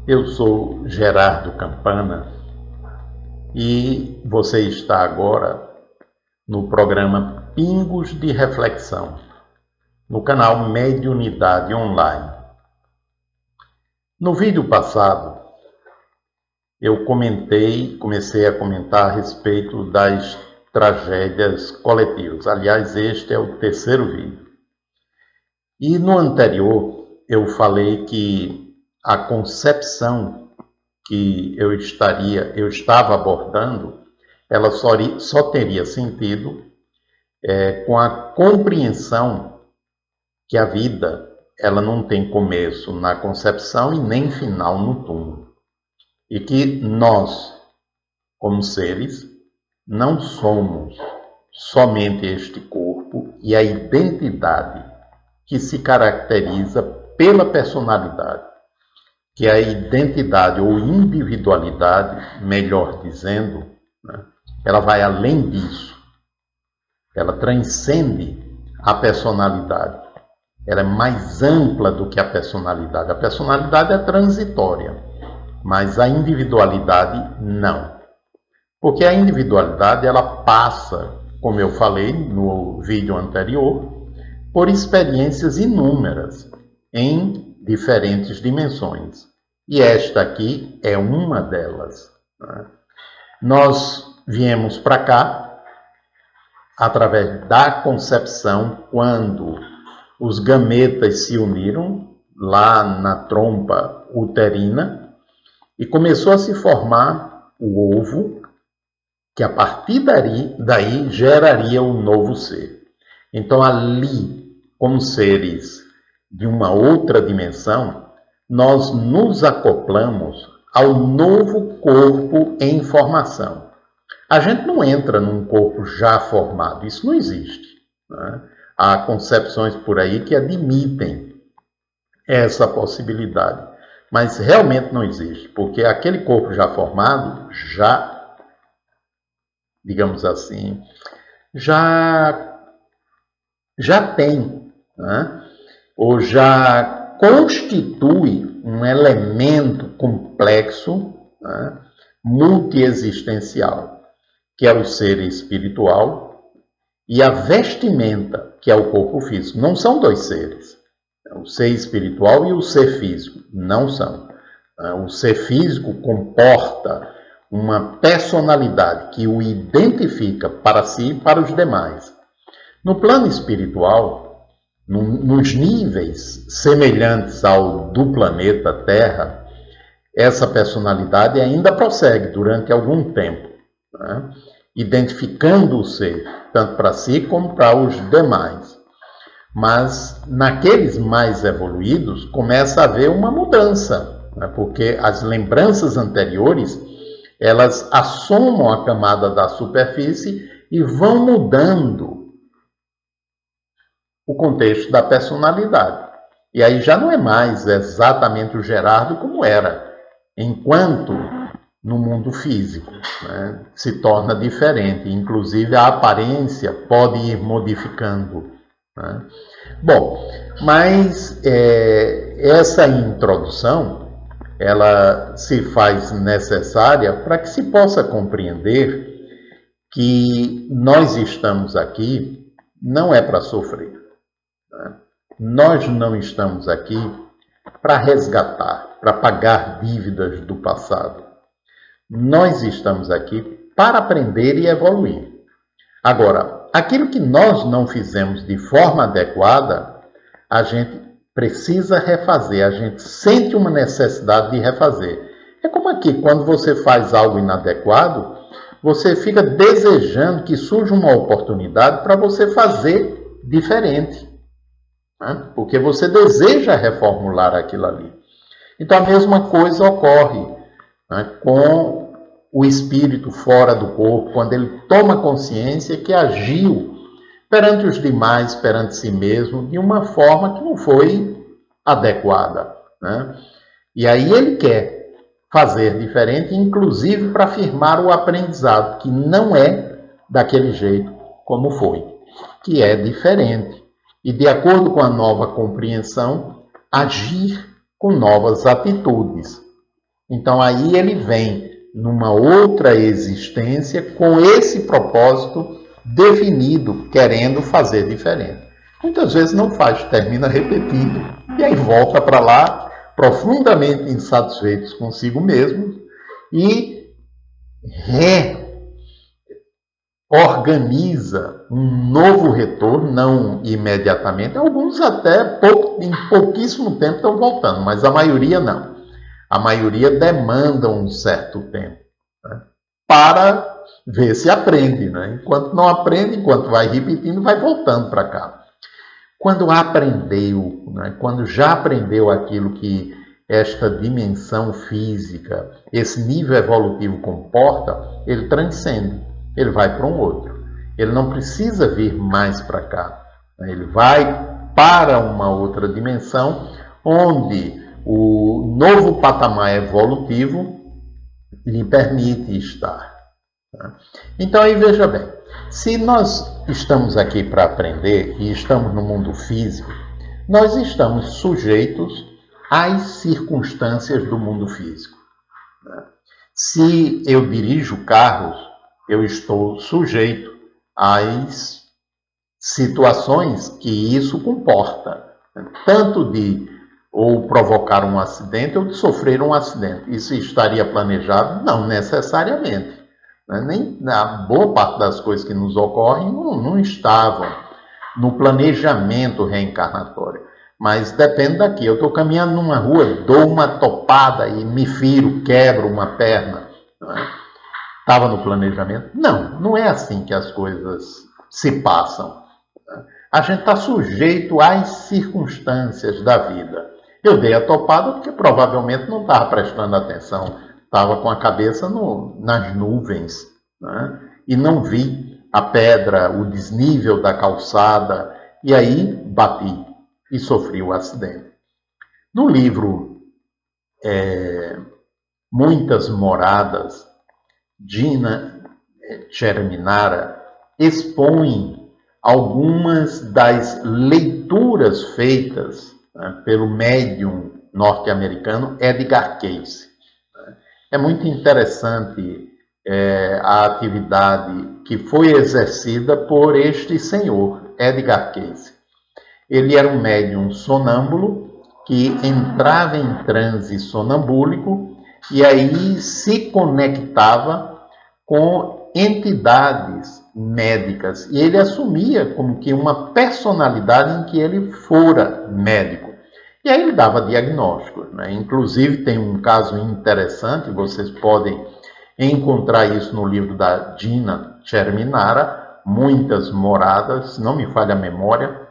Eu sou Gerardo Campana e você está agora no programa Pingos de Reflexão, no canal Mediunidade Online. No vídeo passado, eu comecei a comentar a respeito das tragédias coletivas. Aliás, este é o terceiro vídeo. E no anterior, eu falei que a concepção que eu estava abordando, ela só teria sentido com a compreensão que a vida ela não tem começo na concepção e nem final no túmulo. E que nós, como seres, não somos somente este corpo e a identidade que se caracteriza pela personalidade, que é a identidade ou individualidade, melhor dizendo, né, ela vai além disso. Ela transcende a personalidade. Ela é mais ampla do que a personalidade. A personalidade é transitória, mas a individualidade não. Porque a individualidade ela passa, como eu falei no vídeo anterior, por experiências inúmeras em diferentes dimensões. E esta aqui é uma delas. Nós viemos para cá através da concepção, quando os gametas se uniram lá na trompa uterina e começou a se formar o ovo, que a partir daí geraria um novo ser. Então ali, como seres de uma outra dimensão, nós nos acoplamos ao novo corpo em formação. A gente não entra num corpo já formado, isso não existe, né? Há concepções por aí que admitem essa possibilidade, mas realmente não existe, porque aquele corpo já formado, digamos assim, já tem, né? Ou já constitui um elemento complexo, né? Multiexistencial, que é o ser espiritual, e a vestimenta, que é o corpo físico. Não são dois seres. O ser espiritual e o ser físico não são. O ser físico comporta uma personalidade que o identifica para si e para os demais. No plano espiritual, nos níveis semelhantes ao do planeta Terra, essa personalidade ainda prossegue durante algum tempo, né? Identificando o ser, tanto para si como para os demais. Mas naqueles mais evoluídos começa a haver uma mudança, né? Porque as lembranças anteriores elas assomam a camada da superfície e vão mudando o contexto da personalidade. E aí já não é mais exatamente o Gerardo como era, enquanto no mundo físico, né, se torna diferente. Inclusive a aparência pode ir modificando, né? Bom, mas essa introdução ela se faz necessária para que se possa compreender que nós estamos aqui não é para sofrer, né? Nós não estamos aqui para resgatar, para pagar dívidas do passado. Nós estamos aqui para aprender e evoluir. Agora, aquilo que nós não fizemos de forma adequada, a gente precisa refazer, a gente sente uma necessidade de refazer. É como aqui, quando você faz algo inadequado, você fica desejando que surja uma oportunidade para você fazer diferente, né? Porque você deseja reformular aquilo ali. Então a mesma coisa ocorre, né, com o espírito fora do corpo, quando ele toma consciência que agiu perante os demais, perante si mesmo, de uma forma que não foi adequada, né? E aí ele quer fazer diferente, inclusive para afirmar o aprendizado, que não é daquele jeito como foi, que é diferente. E de acordo com a nova compreensão, agir com novas atitudes. Então aí ele vem numa outra existência com esse propósito definido, querendo fazer diferente. Muitas vezes não faz, termina repetindo e aí volta para lá profundamente insatisfeitos consigo mesmo e reorganiza um novo retorno, não imediatamente. Alguns até em pouquíssimo tempo estão voltando, mas a maioria não. A maioria demanda um certo tempo, né, para ver se aprende. Né? Enquanto não aprende, enquanto vai repetindo, vai voltando para cá. Quando aprendeu, né, quando já aprendeu aquilo que esta dimensão física, esse nível evolutivo comporta, ele transcende, ele vai para um outro. Ele não precisa vir mais para cá. Né? Ele vai para uma outra dimensão onde o novo patamar evolutivo lhe permite estar. Tá? Então aí veja bem, se nós estamos aqui para aprender e estamos no mundo físico, nós estamos sujeitos às circunstâncias do mundo físico. Né? Se eu dirijo carros, eu estou sujeito às situações que isso comporta, né? Tanto de ou provocar um acidente ou de sofrer um acidente. Isso estaria planejado? Não necessariamente. Nem a boa parte das coisas que nos ocorrem não estavam no planejamento reencarnatório. Mas depende daqui. Eu estou caminhando numa rua, dou uma topada e me firo, quebro uma perna. Estava no planejamento? Não, não é assim que as coisas se passam. A gente está sujeito às circunstâncias da vida. Eu dei a topada porque provavelmente não estava prestando atenção, estava com a cabeça nas nuvens, né? E não vi a pedra, o desnível da calçada, e aí bati e sofri o acidente. No livro Muitas Moradas, Gina Cherminara expõe algumas das leituras feitas, né, pelo médium norte-americano Edgar Cayce. É muito interessante a atividade que foi exercida por este senhor, Edgar Cayce. Ele era um médium sonâmbulo que entrava em transe sonambúlico e aí se conectava com entidades médicas. E ele assumia como que uma personalidade em que ele fora médico. E aí ele dava diagnósticos. Né? Inclusive tem um caso interessante, vocês podem encontrar isso no livro da Gina Cherminara, Muitas Moradas, se não me falha a memória,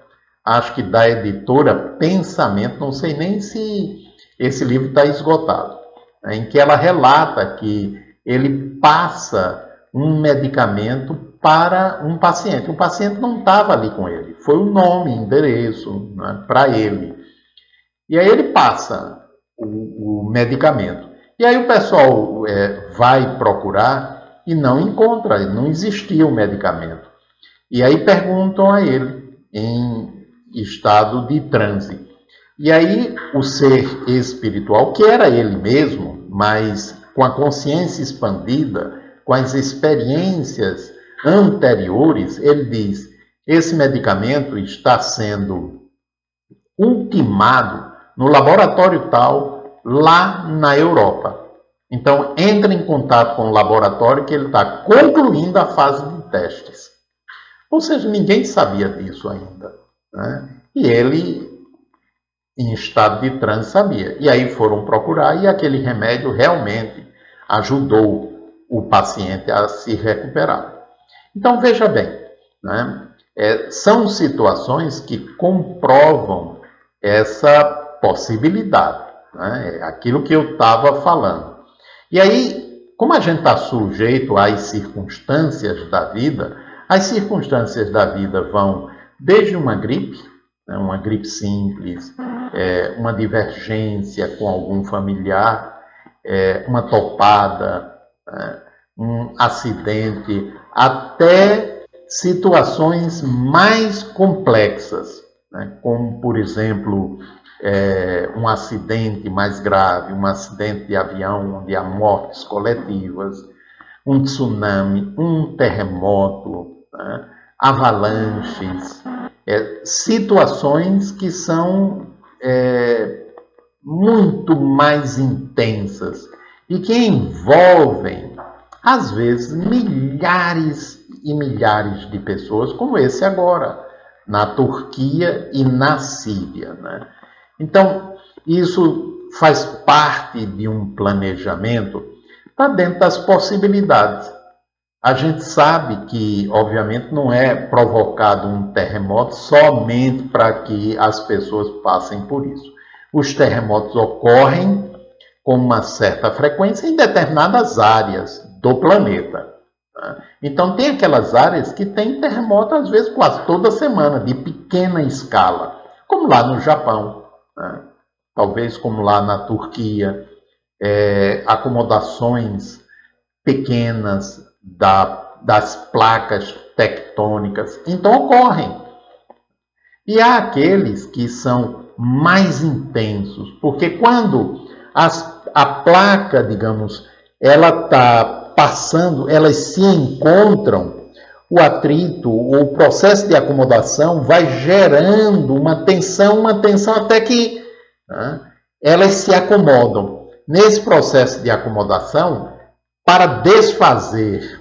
acho que da editora Pensamento, não sei nem se esse livro está esgotado, né? Em que ela relata que ele passa um medicamento para um paciente. O paciente não estava ali com ele, foi o nome, endereço, né, para ele. E aí ele passa o medicamento. E aí o pessoal vai procurar e não encontra, não existia o medicamento. E aí perguntam a ele, em estado de transe. E aí o ser espiritual, que era ele mesmo, mas com a consciência expandida, com as experiências anteriores, ele diz: esse medicamento está sendo ultimado no laboratório tal, lá na Europa. Então, entra em contato com o laboratório que ele está concluindo a fase de testes. Ou seja, ninguém sabia disso ainda. Né? E ele, em estado de transe, sabia. E aí foram procurar e aquele remédio realmente ajudou o paciente a se recuperar. Então, veja bem, né? São situações que comprovam essa possibilidade, né? Aquilo que eu estava falando. E aí, como a gente está sujeito às circunstâncias da vida, as circunstâncias da vida vão desde uma gripe, né? Uma gripe simples, uma divergência com algum familiar, uma topada, um acidente, até situações mais complexas, né? Como, por exemplo, um acidente mais grave, um acidente de avião onde há mortes coletivas, um tsunami, um terremoto, né? Avalanches, situações que são muito mais intensas e que envolvem, às vezes, milhares e milhares de pessoas, como esse agora, na Turquia e na Síria, né? Então, isso faz parte de um planejamento, está dentro das possibilidades. A gente sabe que, obviamente, não é provocado um terremoto somente para que as pessoas passem por isso. Os terremotos ocorrem com uma certa frequência em determinadas áreas do planeta. Então, tem aquelas áreas que tem terremoto, às vezes, quase toda semana, de pequena escala, como lá no Japão, né? Talvez como lá na Turquia, acomodações pequenas das placas tectônicas. Então, ocorrem. E há aqueles que são mais intensos, porque quando a placa, digamos, ela está passando, elas se encontram, o atrito, o processo de acomodação vai gerando uma tensão até que, né, elas se acomodam. Nesse processo de acomodação, para desfazer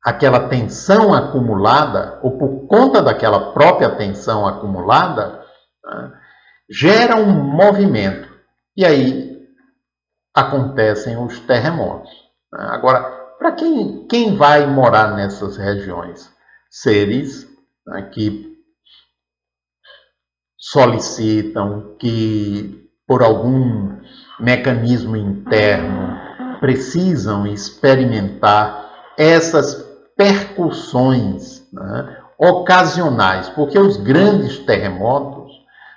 aquela tensão acumulada, ou por conta daquela própria tensão acumulada, né, gera um movimento. E aí acontecem os terremotos. Agora, para quem vai morar nessas regiões? Seres, né, que solicitam, que por algum mecanismo interno precisam experimentar essas percussões, né, ocasionais, porque os grandes terremotos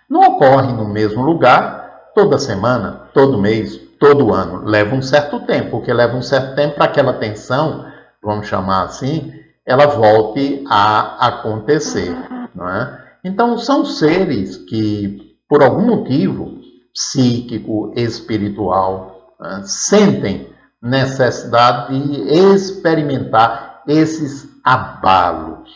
não ocorrem no mesmo lugar toda semana, todo mês, todo ano. Leva um certo tempo, porque leva um certo tempo para aquela tensão, vamos chamar assim, ela volte a acontecer, não é? Então, são seres que, por algum motivo psíquico, espiritual, né, sentem necessidade de experimentar esses abalos.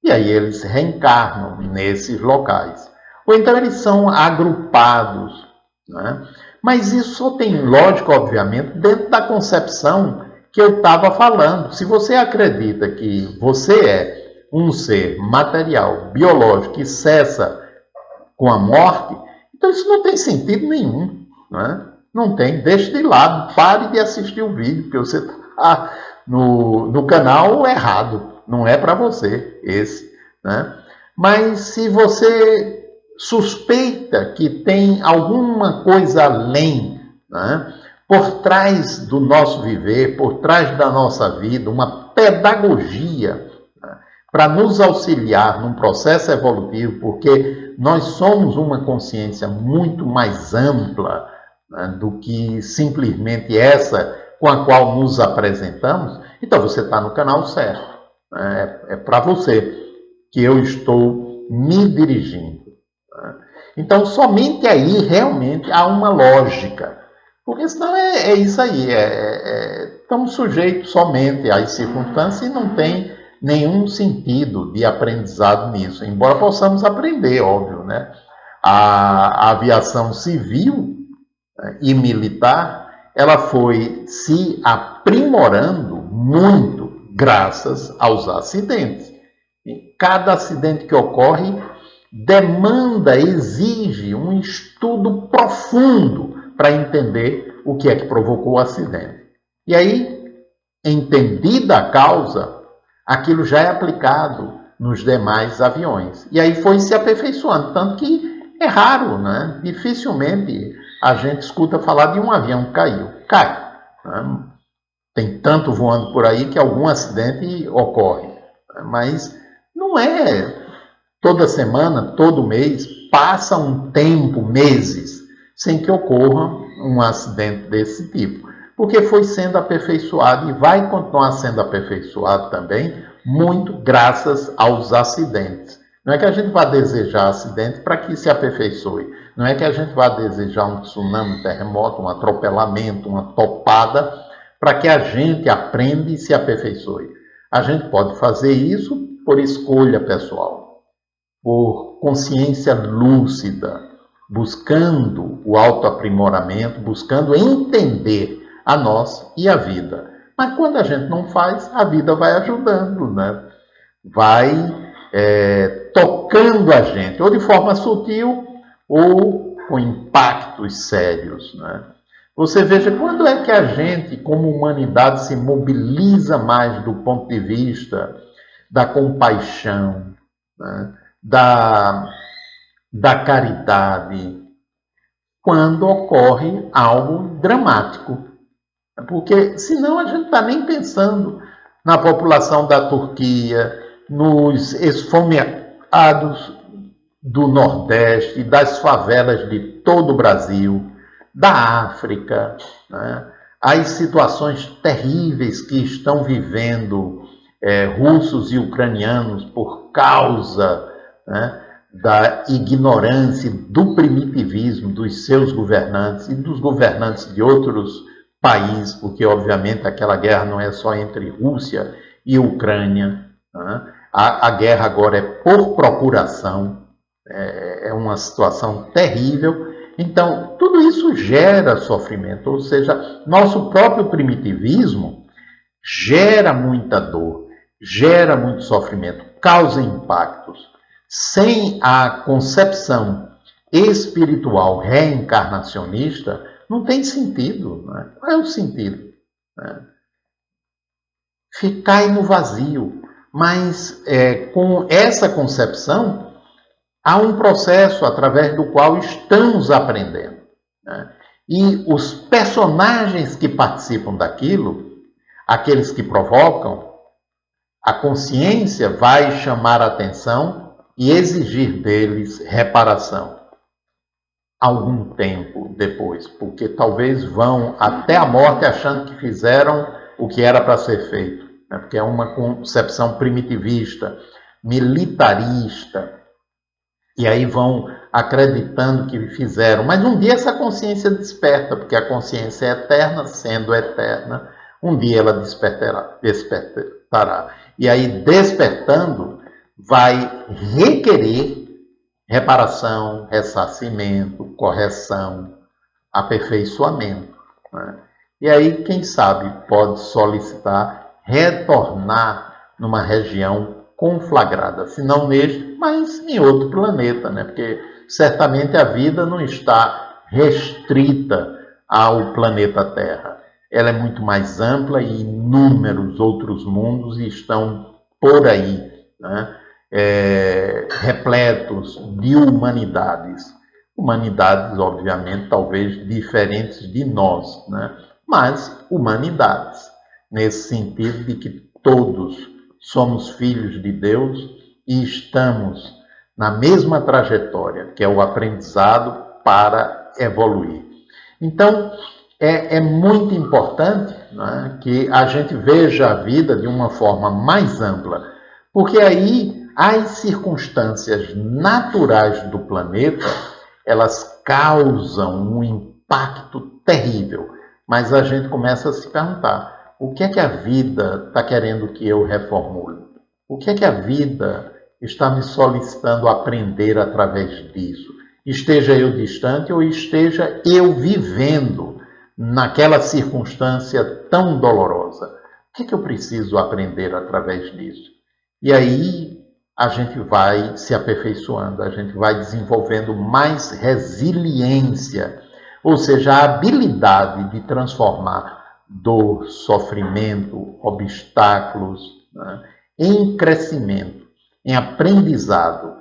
E aí eles reencarnam nesses locais. Ou então eles são agrupados, né? Mas isso só tem lógica, obviamente, dentro da concepção que eu estava falando. Se você acredita que você é um ser material, biológico, que cessa com a morte, então isso não tem sentido nenhum, né? Não tem. Deixe de lado, pare de assistir o vídeo, porque você está no canal errado. Não é para você esse, né? Mas se você suspeita que tem alguma coisa além, né, por trás do nosso viver, por trás da nossa vida, uma pedagogia, né, para nos auxiliar num processo evolutivo, porque nós somos uma consciência muito mais ampla, né, do que simplesmente essa com a qual nos apresentamos. Então você está no canal certo. É para você que eu estou me dirigindo. Então, somente aí realmente há uma lógica. Porque senão é isso aí. Estamos sujeitos somente às circunstâncias e não tem nenhum sentido de aprendizado nisso. Embora possamos aprender, óbvio, né? A aviação civil, né, e militar, ela foi se aprimorando muito graças aos acidentes. E cada acidente que ocorre demanda, exige um estudo profundo para entender o que é que provocou o acidente. E aí, entendida a causa, aquilo já é aplicado nos demais aviões. E aí foi se aperfeiçoando, tanto que é raro, né? Dificilmente a gente escuta falar de um avião que caiu. Cai, né? Tem tanto voando por aí que algum acidente ocorre. Mas não é toda semana, todo mês, passa um tempo, meses, sem que ocorra um acidente desse tipo. Porque foi sendo aperfeiçoado e vai continuar sendo aperfeiçoado também, muito graças aos acidentes. Não é que a gente vá desejar acidente para que se aperfeiçoe. Não é que a gente vá desejar um tsunami, um terremoto, um atropelamento, uma topada, para que a gente aprenda e se aperfeiçoe. A gente pode fazer isso por escolha pessoal, por consciência lúcida, buscando o autoaprimoramento, buscando entender a nós e a vida. Mas quando a gente não faz, a vida vai ajudando, né? Vai tocando a gente, ou de forma sutil, ou com impactos sérios, né? Você veja quando é que a gente, como humanidade, se mobiliza mais do ponto de vista da compaixão, né? da caridade, quando ocorre algo dramático. Porque senão a gente não está nem pensando na população da Turquia, nos esfomeados do Nordeste, das favelas de todo o Brasil, da África, né? As situações terríveis que estão vivendo russos e ucranianos por causa, né, da ignorância, do primitivismo dos seus governantes e dos governantes de outros países, porque obviamente aquela guerra não é só entre Rússia e Ucrânia, né? A guerra agora é por procuração, é uma situação terrível. Então, tudo isso gera sofrimento, ou seja, nosso próprio primitivismo gera muita dor, gera muito sofrimento, causa impactos. Sem a concepção espiritual reencarnacionista, não tem sentido. Né? Qual é o sentido? Ficar no vazio. Mas com essa concepção, há um processo através do qual estamos aprendendo. Né? E os personagens que participam daquilo, aqueles que provocam, a consciência vai chamar a atenção e exigir deles reparação. Algum tempo depois, porque talvez vão até a morte achando que fizeram o que era para ser feito, né? Porque é uma concepção primitivista, militarista, e aí vão acreditando que fizeram. Mas um dia essa consciência desperta, porque a consciência é eterna, sendo eterna, um dia ela despertará. E aí, despertando, vai requerer reparação, ressarcimento, correção, aperfeiçoamento. Né? E aí, quem sabe, pode solicitar retornar numa região conflagrada, se não neste, mas em outro planeta, né? Porque certamente a vida não está restrita ao planeta Terra. Ela é muito mais ampla e inúmeros outros mundos estão por aí, né? Repletos de humanidades. Humanidades, obviamente, talvez diferentes de nós, né? Mas humanidades, nesse sentido de que todos somos filhos de Deus e estamos na mesma trajetória, que é o aprendizado para evoluir. Então, é muito importante, né, que a gente veja a vida de uma forma mais ampla, porque aí as circunstâncias naturais do planeta, elas causam um impacto terrível, mas a gente começa a se perguntar, o que é que a vida está querendo que eu reformule? O que é que a vida está me solicitando aprender através disso? Esteja eu distante ou esteja eu vivendo naquela circunstância tão dolorosa. O que é que eu preciso aprender através disso? E aí a gente vai se aperfeiçoando, a gente vai desenvolvendo mais resiliência, ou seja, a habilidade de transformar dor, sofrimento, obstáculos, né, em crescimento, em aprendizado.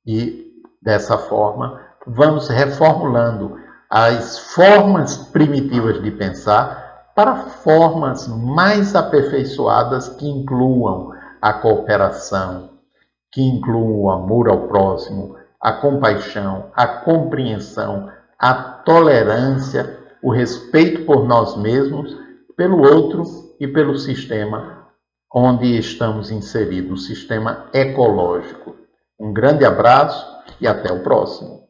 E dessa forma vamos reformulando as formas primitivas de pensar para formas mais aperfeiçoadas que incluam a cooperação, que incluam o amor ao próximo, a compaixão, a compreensão, a tolerância, o respeito por nós mesmos, pelo outro e pelo sistema onde estamos inseridos, o sistema ecológico, Um grande abraço e até o próximo.